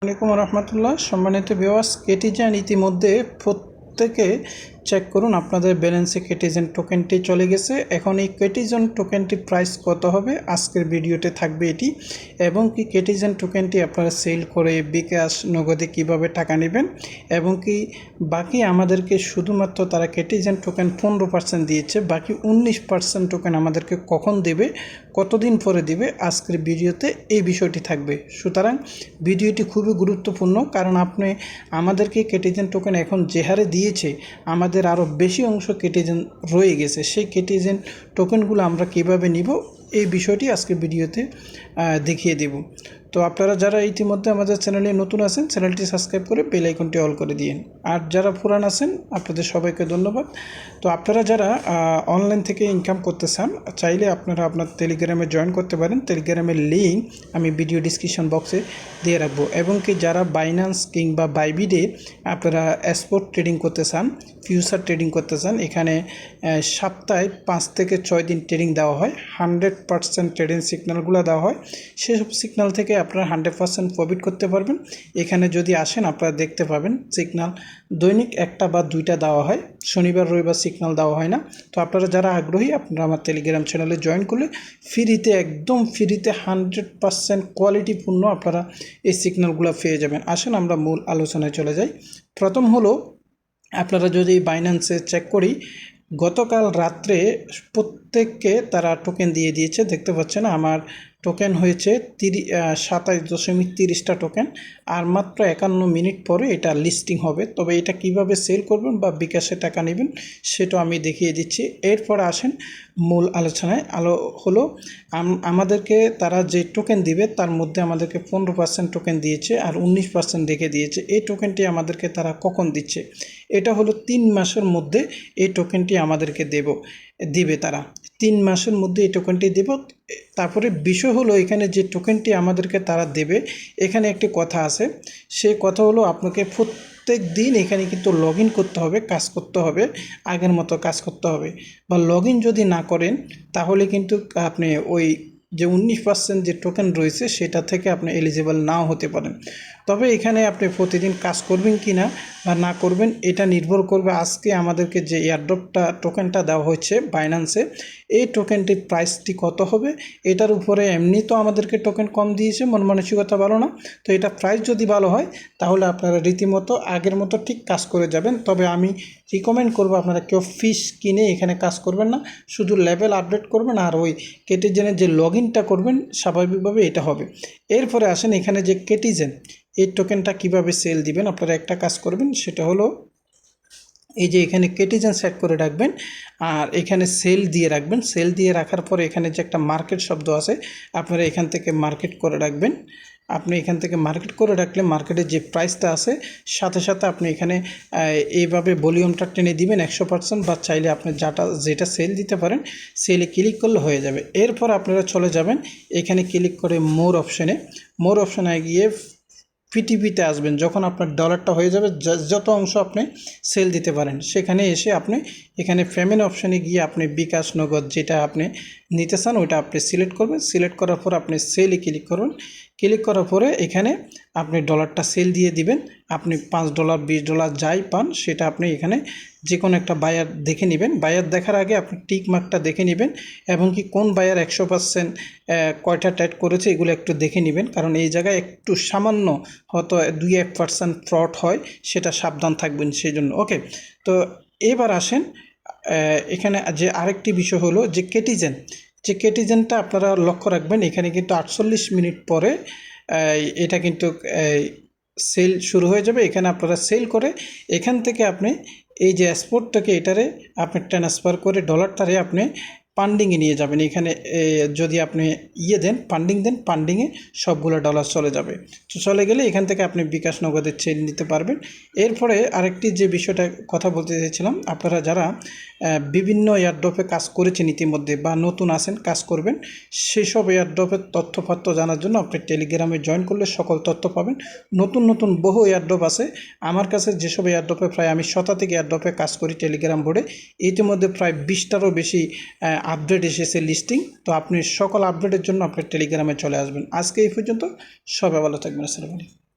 আসসালামু আলাইকুম রহমতুল্লাহ। সম্মানিত ভিউয়ার্স, কেটিজেন ইতিমধ্যে প্রত্যেকে চেক করুন, আপনাদের ব্যালেন্সে কেটিজেন টোকেনটি চলে গেছে। এখন এই কেটিজেন টোকেনটি প্রাইস কত হবে আজকের ভিডিওতে থাকবে এটি, এবং কি কেটিজেন টোকেনটি আপনারা সেল করে বিকাশ নগদে কিভাবে টাকা নেবেন, এবং কি বাকি আমাদেরকে শুধুমাত্র তারা কেটিজেন টোকেন 15% দিয়েছে, বাকি 19% টোকেন আমাদেরকে কখন দেবে, কতদিন পরে দিবে, আজকের ভিডিওতে এই বিষয়টি থাকবে। সুতরাং ভিডিওটি খুবই গুরুত্বপূর্ণ, কারণ আপনি আমাদেরকে কেটিজেন টোকেন এখন যে হারে দিয়েছে, আমাদের আরও বেশি অংশ কেটিজেন রয়ে গেছে। সেই কেটিজেন টোকেনগুলো আমরা কিভাবে নিব এই বিষয়টি আজকে ভিডিওতে দেখিয়ে দেব। তো আপনারা যারা ইতিমধ্যে আমাদের চ্যানেলে নতুন আছেন, চ্যানেলটি সাবস্ক্রাইব করে বেল আইকনটি অল করে দিন। আর যারা পুরান আছেন আপনাদের সবাইকে ধন্যবাদ। তো আপনারা যারা অনলাইন থেকে ইনকাম করতে চান, চাইলে আপনারা আপনার টেলিগ্রামে জয়েন করতে পারেন। টেলিগ্রামের লিঙ্ক আমি ভিডিও ডিসক্রিপশন বক্সে দিয়ে রাখবো। এবং কি যারা বাইন্যান্স কিংবা বাইবিডে আপনারা স্পট ট্রেডিং করতে চান, ফিউচার ট্রেডিং করতে চান, এখানে সপ্তাহে 5 থেকে 6 দিন ট্রেডিং দেওয়া হয়। 100% ট্রেডিং সিগন্যালগুলো দেওয়া হয়। সেসব সিগন্যাল থেকে আপনারা 100% প্রফিট করতে পারবেন। এখানে যদি আসেন আপনারা দেখতে পাবেন সিগন্যাল দৈনিক একটা বা দুইটা দেওয়া হয়, শনিবার রবিবার সিগন্যাল দেওয়া হয় না। তো আপনারা যারা আগ্রহী আপনারা আমার টেলিগ্রাম চ্যানেলে জয়েন করলে ফ্রিতে, একদম ফ্রিতে 100% কোয়ালিটিপূর্ণ আপনারা এই সিগন্যালগুলো পেয়ে যাবেন। আসেন আমরা মূল আলোচনায় চলে যাই। প্রথম হলো, আপনারা যদি বাইন্যান্সে চেক করি, গতকাল রাত্রে প্রত্যেককে তারা টোকেন দিয়ে দিয়েছে। দেখতে পাচ্ছেন আমার টোকেন হয়েছে 27.30টা টোকেন, আর মাত্র 51 মিনিট পরে এটা লিস্টিং হবে। তবে এটা কিভাবে সেল করবেন বা বিকাশে টাকা নেবেন সেটা আমি দেখিয়ে দিচ্ছি। এরপর আসেন মূল আলোচনায়। হলো আমাদেরকে তারা যে টোকেন দিবে তার মধ্যে আমাদেরকে 15% টোকেন দিয়েছে আর 19% রেখে দিয়েছে। এই টোকেনটি আমাদেরকে তারা কখন দিচ্ছে? এটা হলো 3 মাসের মধ্যে এই টোকেনটি আমাদেরকে দিবে তারা। 3 মাসের মধ্যে এই টোকেনটি দেব। তারপরে বিষয় হলো, এখানে যে টোকেনটি আমাদেরকে তারা দেবে, এখানে একটি কথা আছে। সেই কথা হলো, আপনাকে প্রত্যেক দিন এখানে কিন্তু লগ ইন করতে হবে, কাজ করতে হবে, আগের মতো কাজ করতে হবে। বা লগ ইন যদি না করেন তাহলে কিন্তু আপনি ওই যে 19% যে টোকেন রয়েছে সেটা থেকে আপনি এলিজিবল নাও হতে পারেন। তবে এখানে আপনি প্রতিদিন কাজ করবেন কি না বা না করবেন এটা নির্ভর করবে আজকে আমাদেরকে যে এয়ারড্রপটা টোকেনটা দেওয়া হচ্ছে বাইন্যান্সে, এই টোকেনটির প্রাইসটি কত হবে এটার উপরে। এমনি তো আমাদেরকে টোকেন কম দিয়েছে, মন মানসিকতা ভালো না। তো এটা প্রাইস যদি ভালো হয় তাহলে আপনারা রীতিমতো আগের মতো ঠিক কাজ করে যাবেন। তবে আমি রিকমেন্ড করব আপনারা কেউ ফিস কিনে এখানে কাজ করবেন না, শুধু লেভেল আপডেট করবেন আর ওই কেটিজেনের যে লগ ইনটা করবেন স্বাভাবিকভাবে এটা হবে। এরপরে আসেন এখানে যে কেটিজেন, এই টোকেনটা কিভাবে সেল দিবেন। আপনারা একটা কাজ করবেন, সেটা হলো এই যে এখানে কেটিজেন সেট করে রাখবেন আর এখানে সেল দিয়ে রাখবেন। সেল দিয়ে রাখার পরে এখানে যে একটা মার্কেট শব্দ আছে, আপনারা এখান থেকে মার্কেট করে রাখবেন। আপনি এখান থেকে মার্কেট করে রাখলে মার্কেটের যে প্রাইসটা আছে সাথে সাথে আপনি এখানে এইভাবে ভলিউমটা টেনে দিবেন 100%, বা চাইলে আপনি যেটা সেল দিতে পারেন সেলে ক্লিক করলে হয়ে যাবে। এরপর আপনারা চলে যাবেন এখানে ক্লিক করে মোর অপশনে গিয়ে পিটিপিতে আসবেন। যখন আপনার ডলারটা হয়ে যাবে, যত অংশ আপনি সেল দিতে পারেন সেখানে এসে আপনি এখানে পেমেন্ট অপশানে গিয়ে আপনি বিকাশ নগদ যেটা আপনি নিতে চান ওইটা আপনি সিলেক্ট করবেন। সিলেক্ট করার পর আপনি সেলে ক্লিক করবেন। ক্লিক করার পরে এখানে আপনি ডলারটা সেল দিয়ে দিবেন। আপনি $5 $20 যাই পান সেটা আপনি এখানে যে কোনো একটা বায়ার দেখে নেবেন। বায়ার দেখার আগে আপনি টিক মার্কটা দেখে নেবেন, এবং কি কোন বায়ার 100% কয়টা ট্রেড করেছে এগুলো একটু দেখে নেবেন, কারণ এই জায়গায় একটু সামান্য হয়তো 2-1% ফ্রড হয়, সেটা সাবধান থাকবেন সেই জন্য। ওকে, তো এবার আসেন এখানে যে আরেকটি বিষয় হলো যে কেটিজেনটা আপনারা লক্ষ্য রাখবেন। এখানে কিন্তু 48 মিনিট পরে এটা কিন্তু সেল শুরু হয়ে যাবে। এখানে আপনারা সেল করে এখান থেকে আপনি এই যে স্পটটাকে এটারে আপনি ট্রান্সফার করে ডলারটারে আপনি ফান্ডিংয়ে নিয়ে যাবেন। এখানে যদি আপনি ফান্ডিং দেন, ফান্ডিংয়ে সবগুলো ডলার চলে যাবে। তো চলে গেলে এখান থেকে আপনি বিকাশ নগদের সেল নিতে পারবেন। এরপরে আরেকটি যে বিষয়টা কথা বলতে চাইছিলাম, আপনারা যারা বিভিন্ন এয়ারড্রপে কাজ করেছেন ইতিমধ্যে বা নতুন আছেন কাজ করবেন, সেসব এয়ারড্রপের তথ্যপাত্র জানার জন্য আপনি টেলিগ্রামে জয়েন করলে সকল তথ্য পাবেন। নতুন বহু এয়ারড্রপ আছে আমার কাছে, যেসব এয়ারড্রপে প্রায় আমি শতাধিক এয়ারড্রপে কাজ করি টেলিগ্রাম বোর্ডে। ইতিমধ্যে প্রায় 20টারও বেশি আপডেট এসেছে লিস্টিং। তো আপনি সকল আপডেটের জন্য আপনার টেলিগ্রামে চলে আসবেন। আজকে এই পর্যন্ত, সবাই ভালো থাকবেন। আসসালামু আলাইকুম।